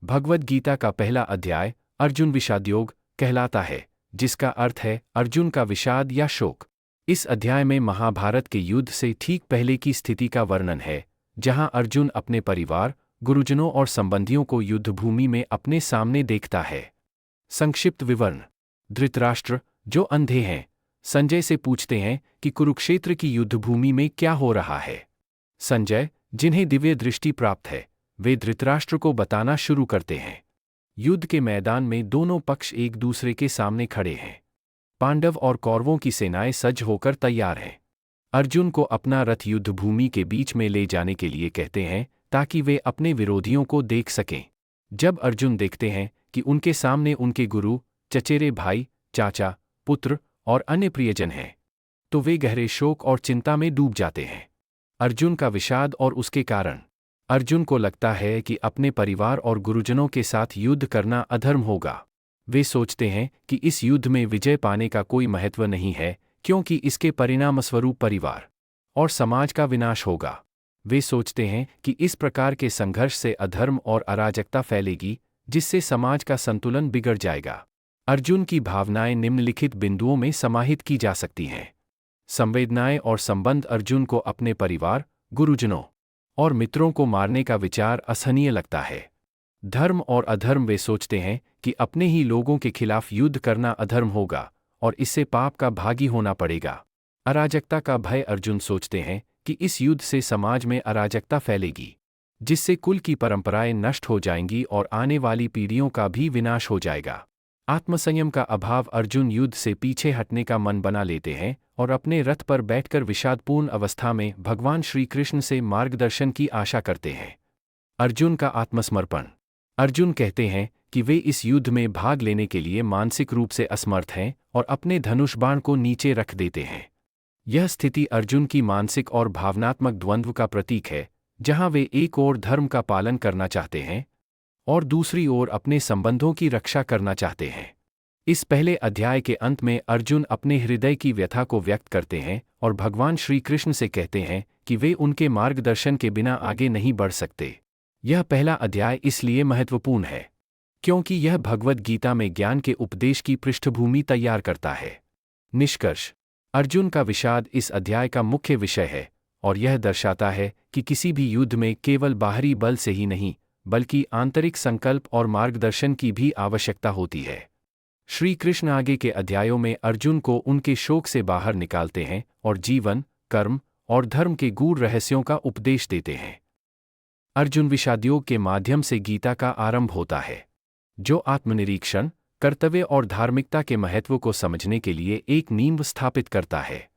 भगवद गीता का पहला अध्याय अर्जुन विषाद योग कहलाता है, जिसका अर्थ है अर्जुन का विषाद या शोक। इस अध्याय में महाभारत के युद्ध से ठीक पहले की स्थिति का वर्णन है, जहां अर्जुन अपने परिवार, गुरुजनों और संबंधियों को युद्धभूमि में अपने सामने देखता है। संक्षिप्त विवरण। धृतराष्ट्र, जो अंधे हैं, संजय से पूछते हैं कि कुरुक्षेत्र की युद्धभूमि में क्या हो रहा है। संजय, जिन्हें दिव्य दृष्टि प्राप्त है, वे धृतराष्ट्र को बताना शुरू करते हैं। युद्ध के मैदान में दोनों पक्ष एक दूसरे के सामने खड़े हैं। पांडव और कौरवों की सेनाएं सज्ज होकर तैयार हैं। अर्जुन को अपना रथ युद्धभूमि के बीच में ले जाने के लिए कहते हैं, ताकि वे अपने विरोधियों को देख सकें। जब अर्जुन देखते हैं कि उनके सामने उनके गुरु, चचेरे भाई, चाचा, पुत्र और अन्य प्रियजन हैं, तो वे गहरे शोक और चिंता में डूब जाते हैं। अर्जुन का विषाद और उसके कारण। अर्जुन को लगता है कि अपने परिवार और गुरुजनों के साथ युद्ध करना अधर्म होगा। वे सोचते हैं कि इस युद्ध में विजय पाने का कोई महत्व नहीं है, क्योंकि इसके परिणामस्वरूप परिवार और समाज का विनाश होगा। वे सोचते हैं कि इस प्रकार के संघर्ष से अधर्म और अराजकता फैलेगी, जिससे समाज का संतुलन बिगड़ जाएगा। अर्जुन की भावनाएं निम्नलिखित बिंदुओं में समाहित की जा सकती हैं। संवेदनाएं और संबंध। अर्जुन को अपने परिवार, गुरुजनों और मित्रों को मारने का विचार असहनीय लगता है। धर्म और अधर्म। वे सोचते हैं कि अपने ही लोगों के खिलाफ युद्ध करना अधर्म होगा और इससे पाप का भागी होना पड़ेगा। अराजकता का भय। अर्जुन सोचते हैं कि इस युद्ध से समाज में अराजकता फैलेगी, जिससे कुल की परंपराएं नष्ट हो जाएंगी और आने वाली पीढ़ियों का भी विनाश हो जाएगा। आत्मसंयम का अभाव। अर्जुन युद्ध से पीछे हटने का मन बना लेते हैं और अपने रथ पर बैठकर विषादपूर्ण अवस्था में भगवान श्री कृष्ण से मार्गदर्शन की आशा करते हैं। अर्जुन का आत्मसमर्पण। अर्जुन कहते हैं कि वे इस युद्ध में भाग लेने के लिए मानसिक रूप से असमर्थ हैं और अपने धनुष बाण को नीचे रख देते हैं। यह स्थिति अर्जुन की मानसिक और भावनात्मक द्वंद्व का प्रतीक है, जहां वे एक ओर धर्म का पालन करना चाहते हैं और दूसरी ओर अपने संबंधों की रक्षा करना चाहते हैं। इस पहले अध्याय के अंत में अर्जुन अपने हृदय की व्यथा को व्यक्त करते हैं और भगवान श्री कृष्ण से कहते हैं कि वे उनके मार्गदर्शन के बिना आगे नहीं बढ़ सकते। यह पहला अध्याय इसलिए महत्वपूर्ण है क्योंकि यह भगवद गीता में ज्ञान के उपदेश की पृष्ठभूमि तैयार करता है। निष्कर्ष। अर्जुन का विषाद इस अध्याय का मुख्य विषय है और यह दर्शाता है कि किसी भी युद्ध में केवल बाहरी बल से ही नहीं, बल्कि आंतरिक संकल्प और मार्गदर्शन की भी आवश्यकता होती है। श्री कृष्ण आगे के अध्यायों में अर्जुन को उनके शोक से बाहर निकालते हैं और जीवन, कर्म और धर्म के गूढ़ रहस्यों का उपदेश देते हैं। अर्जुन विषादयोग के माध्यम से गीता का आरंभ होता है, जो आत्मनिरीक्षण, कर्तव्य और धार्मिकता के महत्व को समझने के लिए एक नींव स्थापित करता है।